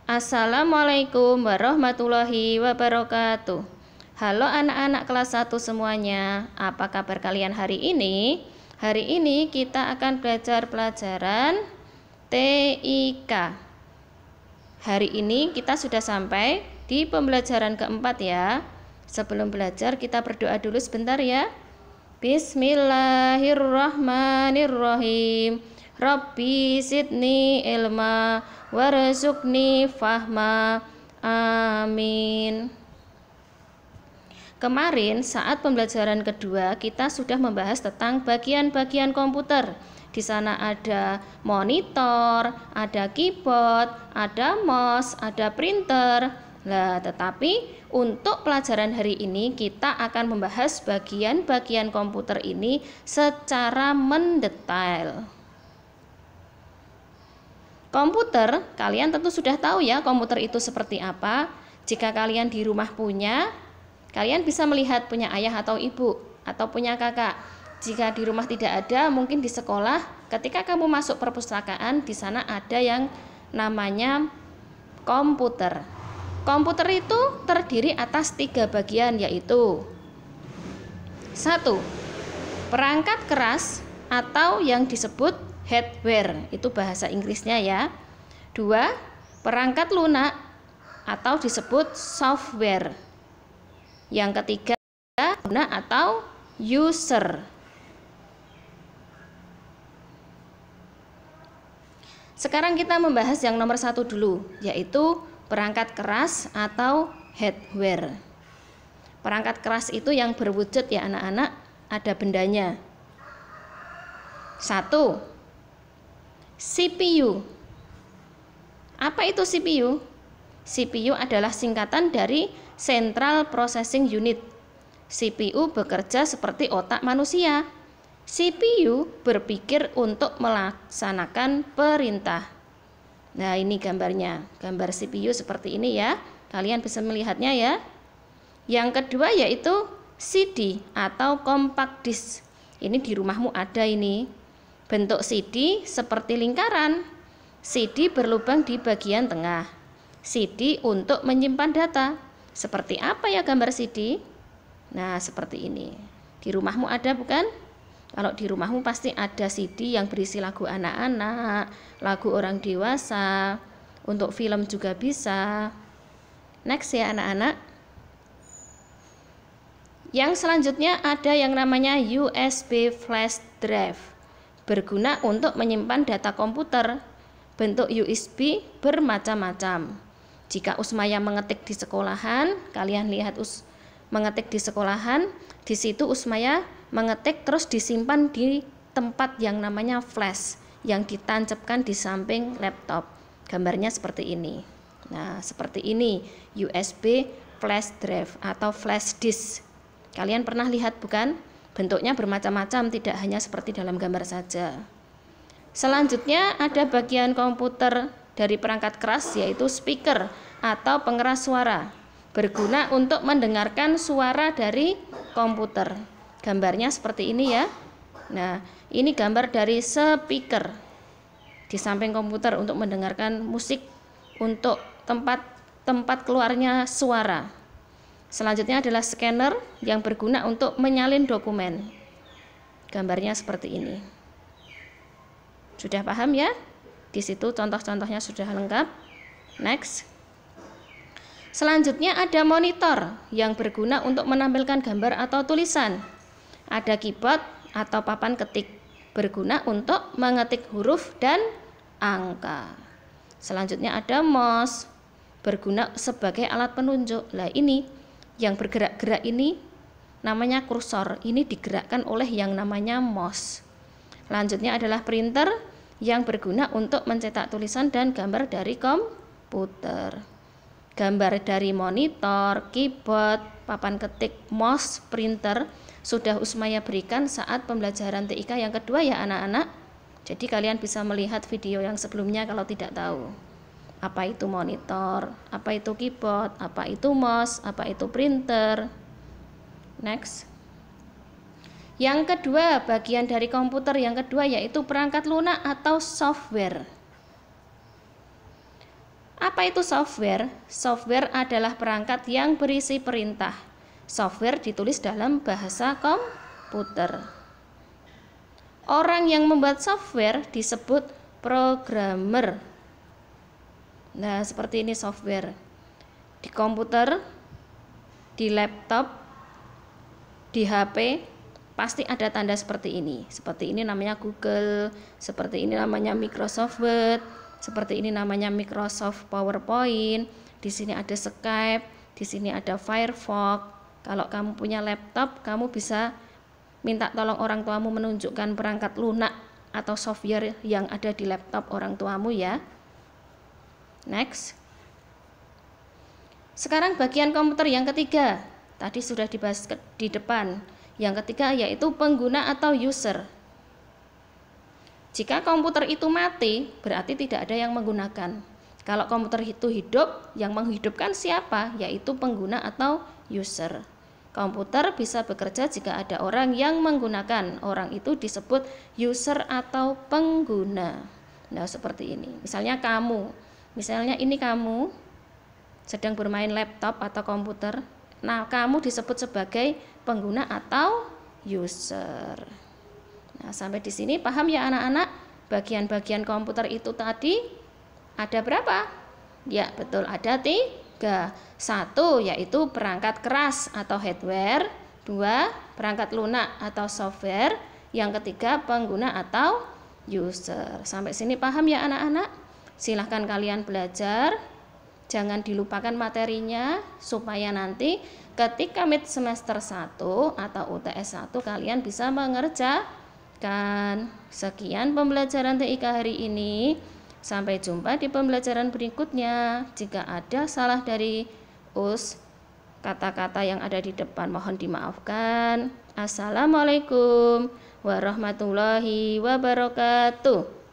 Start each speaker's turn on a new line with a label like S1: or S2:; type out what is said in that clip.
S1: Assalamualaikum warahmatullahi wabarakatuh. Halo anak-anak kelas 1 semuanya. Apa kabar kalian hari ini? Hari ini kita akan belajar pelajaran TIK. Hari ini kita sudah sampai di pembelajaran keempat ya. Sebelum belajar kita berdoa dulu sebentar ya. Bismillahirrahmanirrahim. Rabbi zidni ilma warzuqni fahma. Amin. Kemarin saat pembelajaran kedua kita sudah membahas tentang bagian-bagian komputer. Di sana ada monitor, ada keyboard, ada mouse, ada printer. Nah, tetapi untuk pelajaran hari ini kita akan membahas bagian-bagian komputer ini secara mendetail. Komputer, kalian tentu sudah tahu ya komputer itu seperti apa. Jika kalian di rumah punya, kalian bisa melihat punya ayah atau ibu atau punya kakak. Jika di rumah tidak ada, mungkin di sekolah, ketika kamu masuk perpustakaan, di sana ada yang namanya komputer. Komputer itu terdiri atas 3 bagian, yaitu 1. Perangkat keras atau yang disebut hardware, itu bahasa Inggrisnya ya. 2. Perangkat lunak atau disebut software. Yang ketiga, pengguna atau user. Sekarang kita membahas yang nomor 1 dulu, yaitu perangkat keras atau hardware. Perangkat keras itu yang berwujud ya anak-anak, ada bendanya. 1. CPU. Apa itu CPU? CPU adalah singkatan dari Central Processing Unit. CPU bekerja seperti otak manusia. CPU berpikir untuk melaksanakan perintah. Nah, ini gambarnya. Gambar CPU seperti ini ya. Kalian bisa melihatnya ya. Yang kedua yaitu CD atau compact disc. Ini di rumahmu ada ini. Bentuk CD seperti lingkaran. CD berlubang di bagian tengah. CD untuk menyimpan data. Seperti apa ya gambar CD? Nah, seperti ini. Di rumahmu ada bukan? Kalau di rumahmu pasti ada CD yang berisi lagu anak-anak, lagu orang dewasa, untuk film juga bisa. Next ya anak-anak. Yang selanjutnya ada yang namanya USB flash drive. Berguna untuk menyimpan data komputer. Bentuk USB bermacam-macam. Jika Usmaya mengetik di sekolahan, kalian lihat mengetik di sekolahan, di situ Usmaya mengetik terus disimpan di tempat yang namanya flash, yang ditancapkan di samping laptop. Gambarnya seperti ini. Nah, seperti ini USB flash drive atau flash disk. Kalian pernah lihat bukan? Bentuknya bermacam-macam, tidak hanya seperti dalam gambar saja. Selanjutnya ada bagian komputer dari perangkat keras, yaitu speaker atau pengeras suara. Berguna untuk mendengarkan suara dari komputer. Gambarnya seperti ini ya. Nah, ini gambar dari speaker di samping komputer untuk mendengarkan musik, untuk tempat keluarnya suara. Selanjutnya adalah scanner yang berguna untuk menyalin dokumen. Gambarnya seperti ini. Sudah paham ya? Di situ contoh-contohnya sudah lengkap. Next. Selanjutnya ada monitor yang berguna untuk menampilkan gambar atau tulisan. Ada keyboard atau papan ketik, berguna untuk mengetik huruf dan angka. Selanjutnya ada mouse, berguna sebagai alat penunjuk. Nah, ini yang bergerak-gerak ini namanya kursor. Ini digerakkan oleh yang namanya mouse. Lanjutnya adalah printer yang berguna untuk mencetak tulisan dan gambar dari komputer. Gambar dari monitor, keyboard, papan ketik, mouse, printer sudah Usmaya berikan saat pembelajaran TIK yang kedua ya anak-anak. Jadi kalian bisa melihat video yang sebelumnya kalau tidak tahu. Apa itu monitor, apa itu keyboard, apa itu mouse, apa itu printer. Next. Yang kedua, bagian dari komputer yang kedua yaitu perangkat lunak atau software. Apa itu software? Software adalah perangkat yang berisi perintah. Software ditulis dalam bahasa komputer. Orang yang membuat software disebut programmer. Nah, seperti ini software. Di komputer, di laptop, di HP, pasti ada tanda seperti ini. Seperti ini namanya Google, seperti ini namanya Microsoft Word, seperti ini namanya Microsoft PowerPoint. Di sini ada Skype, di sini ada Firefox. Kalau kamu punya laptop, kamu bisa minta tolong orang tuamu menunjukkan perangkat lunak atau software yang ada di laptop orang tuamu ya. Next. Sekarang bagian komputer yang ketiga. Tadi sudah dibahas di depan. Yang ketiga yaitu pengguna atau user. Jika komputer itu mati, berarti tidak ada yang menggunakan. Kalau komputer itu hidup, yang menghidupkan siapa? Yaitu pengguna atau user. Komputer bisa bekerja jika ada orang yang menggunakan. Orang itu disebut user atau pengguna. Nah, seperti ini. Misalnya kamu. Misalnya ini kamu sedang bermain laptop atau komputer. Nah, kamu disebut sebagai pengguna atau user. Nah, sampai di sini paham ya anak-anak? Bagian-bagian komputer itu tadi ada berapa? Ya, betul, ada 3. 1 yaitu perangkat keras atau hardware. 2 perangkat lunak atau software. Yang ketiga pengguna atau user. Sampai sini paham ya anak-anak? Silahkan kalian belajar. Jangan dilupakan materinya supaya nanti ketika mid semester 1 atau UTS 1 kalian bisa mengerjakan. Sekian pembelajaran TIK hari ini. Sampai jumpa di pembelajaran berikutnya. Jika ada salah dari kata-kata yang ada di depan mohon dimaafkan. Assalamualaikum warahmatullahi wabarakatuh.